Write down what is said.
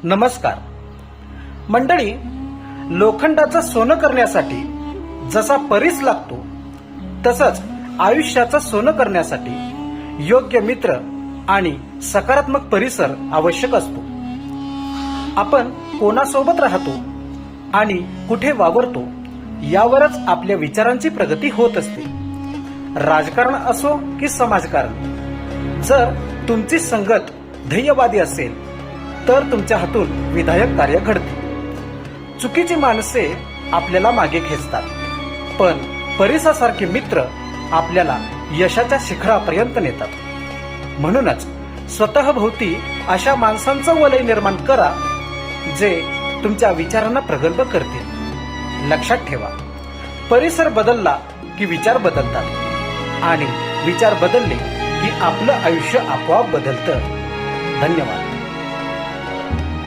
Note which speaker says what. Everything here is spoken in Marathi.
Speaker 1: नमस्कार मंडळी, लोखंडाचं सोनं करण्यासाठी जसा परिस लागतो तसंच आयुष्याचं सोनं करण्यासाठी योग्य मित्र आणि सकारात्मक परिसर आवश्यक असतो. आपण कोणासोबत राहतो आणि कुठे वावरतो यावरच आपल्या विचारांची प्रगती होत असते. राजकारण असो की समाजकारण, जर तुमची संगत ध्येयवादी असेल तर तुमच्या हातून विधायक कार्य घडते. चुकीची माणसे आपल्याला मागे खेचतात, पण परिसासारखे मित्र आपल्याला यशाच्या शिखरापर्यंत नेतात. म्हणूनच स्वतःभोवती अशा माणसांचं वलय निर्माण करा जे तुमच्या विचारांना प्रगल्भ करतील. लक्षात ठेवा, परिसर बदलला की विचार बदलतात आणि विचार बदलले की आपलं आयुष्य आपोआप बदलतं. धन्यवाद.